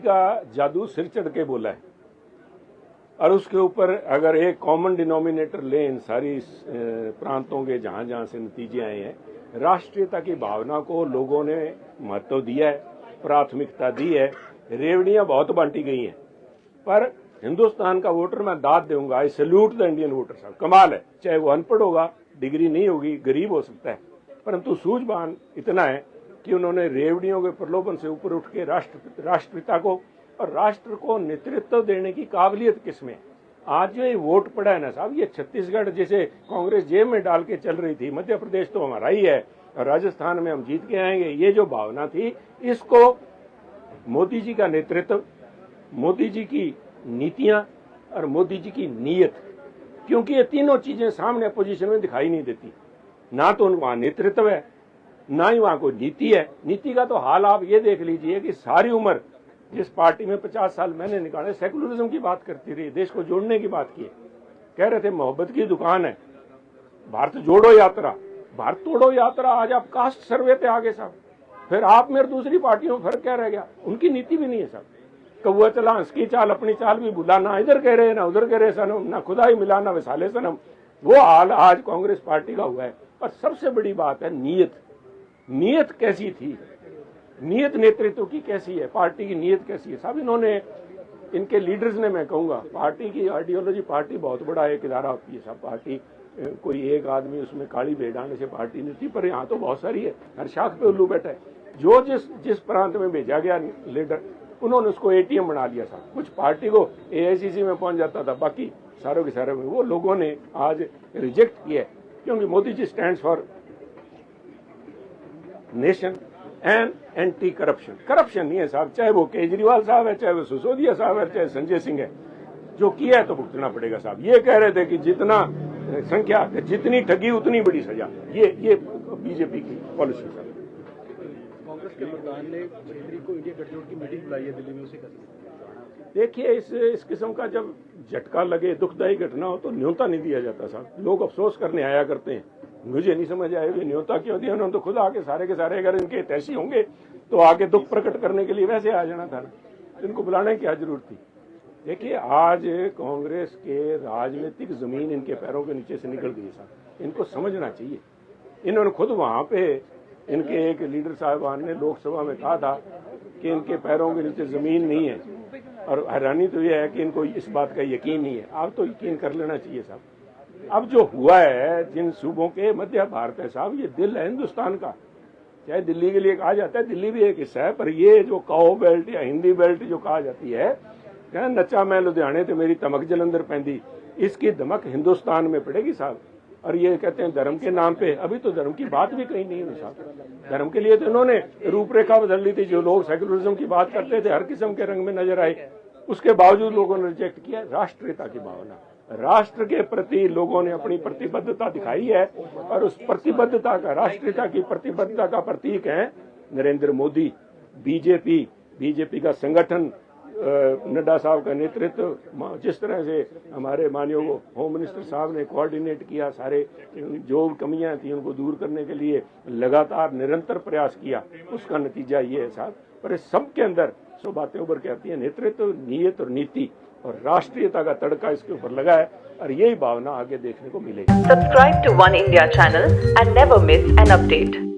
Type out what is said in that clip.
का जादू सिर चढ़ के बोला है और उसके ऊपर अगर एक कॉमन डिनोमिनेटर लें इन सारी प्रांतों के जहां जहां से नतीजे आए हैं, राष्ट्रीयता की भावना को लोगों ने महत्व दिया है, प्राथमिकता दी है। रेवड़ियां बहुत बांटी गई हैं, पर हिंदुस्तान का वोटर मैं दाद दूंगा, आई सैल्यूट द इंडियन वोटर साहब। कमाल है, चाहे वो अनपढ़ होगा, डिग्री नहीं होगी, गरीब हो सकता है, परंतु सूझबूझ इतना है कि उन्होंने रेवड़ियों के प्रलोभन से ऊपर उठ के राष्ट्रपिता को और राष्ट्र को नेतृत्व देने की काबिलियत किसमें। आज जो ये वोट पड़ा है ना साहब, ये छत्तीसगढ़ जैसे कांग्रेस जेब में डाल के चल रही थी, मध्य प्रदेश तो हमारा ही है और राजस्थान में हम जीत के आएंगे, ये जो भावना थी, इसको मोदी जी का नेतृत्व, मोदी जी की नीतियां और मोदी जी की नीयत, क्योंकि ये तीनों चीजें सामने अपोजिशन में दिखाई नहीं देती। ना तो वहां नेतृत्व है, ना ही वहां कोई नीति है। नीति का तो हाल आप ये देख लीजिए कि सारी उम्र जिस पार्टी में 50 साल मैंने निकाले, सेकुलरिज्म की बात करती रही, देश को जोड़ने की बात की, कह रहे थे मोहब्बत की दुकान है, भारत जोड़ो यात्रा, भारत तोड़ो यात्रा। आज आप कास्ट सर्वे पे आ गए साहब, फिर आप मेरे दूसरी पार्टियों में फर्क क्या रह गया? उनकी नीति भी नहीं है साहब। कौआ चला हंस की चाल, अपनी चाल भी भुला, ना इधर कह रहे ना उधर कह रहे सनम, ना खुदा ही मिला ना वसाले सनम। वो हाल आज कांग्रेस पार्टी का हुआ है। और सबसे बड़ी बात है नीयत। नीयत कैसी थी, नीयत नेतृत्व की कैसी है, पार्टी की नीयत कैसी है साहब। इन्होंने, इनके लीडर्स ने, मैं कहूंगा, पार्टी की आइडियोलॉजी, पार्टी बहुत बड़ा एक इदारा होती है साहब। पार्टी कोई एक आदमी उसमें काली भेड़ाने से पार्टी नहीं थी, पर यहाँ तो बहुत सारी है, हर शाख पे उल्लू बैठा है। जो जिस प्रांत में भेजा गया लीडर, उन्होंने उसको एटीएम बना लिया साहब। कुछ पार्टी को एआईसीसी में पहुंच जाता था, बाकी सारों के सारे में वो लोगों ने आज रिजेक्ट किया है, क्योंकि Modi ji stands for nation and anti corruption. Corruption नहीं है साहब, चाहे वो केजरीवाल साहब है, चाहे वो सिसोदिया साहब है, चाहे संजय सिंह है, जो किया है तो भुगतना पड़ेगा साहब। ये कह रहे थे कि जितना संख्या, जितनी ठगी उतनी बड़ी सजा, ये बीजेपी की पॉलिसी साहब। कांग्रेस के प्रधान ने 6 तारीख को इंडिया गठजोड़ की मीटिंग बुलाई है दिल्ली में, उसे देखिए, इस किस्म का जब झटका लगे, दुखदायी घटना हो, तो न्योता नहीं दिया जाता साहब। लोग अफसोस करने आया करते हैं, मुझे नहीं समझ आया ये न्योता क्यों दिया। उन्होंने तो खुद आके सारे के सारे, अगर इनके तैसी होंगे तो आके दुख प्रकट करने के लिए वैसे आ जाना था ना, इनको बुलाने की क्या जरूरत थी। देखिए, आज कांग्रेस के राजनीतिक जमीन इनके पैरों के नीचे से निकल गई साहब, इनको समझना चाहिए। इन्होंने खुद वहां पे, इनके एक लीडर साहबान ने लोकसभा में कहा था कि इनके पैरों के नीचे जमीन नहीं है, और हैरानी तो यह है कि इनको इस बात का यकीन नहीं है। आप तो यकीन कर लेना चाहिए साहब। अब जो हुआ है, जिन सूबों के मध्य भारत है साहब, ये दिल है हिंदुस्तान का। चाहे दिल्ली के लिए कहा जाता है, दिल्ली भी एक हिस्सा है, पर ये जो काओ बेल्ट या हिंदी बेल्ट जो कहा जाती है, क्या नचा मैं लुधियाने तो मेरी तमक जलंधर पैंदी, इसकी दमक हिंदुस्तान में पड़ेगी साहब। और ये कहते हैं धर्म के नाम पे, अभी तो धर्म की बात भी कहीं नहीं है साहब। धर्म के लिए तो इन्होंने रूपरेखा बदल ली थी। जो लोग सेकुलरिज्म की बात करते थे, हर किस्म के रंग में नजर आए, उसके बावजूद लोगों ने रिजेक्ट किया। राष्ट्रीयता की भावना, राष्ट्र के प्रति लोगों ने अपनी प्रतिबद्धता दिखाई है, और उस प्रतिबद्धता का, राष्ट्रीयता की प्रतिबद्धता का प्रतीक है नरेंद्र मोदी, बीजेपी का संगठन, नड्डा साहब का नेतृत्व। जिस तरह से हमारे माननीय होम मिनिस्टर साहब ने कोऑर्डिनेट किया, सारे जो कमियां थी उनको दूर करने के लिए लगातार निरंतर प्रयास किया, उसका नतीजा ये है साहब। पर इस सब के अंदर सो बातें उभर के आती हैं, नेतृत्व, नीयत और नीति और राष्ट्रीयता का तड़का इसके ऊपर लगा है, और यही भावना आगे देखने को मिलेगी। Subscribe to one India channel and never miss an update.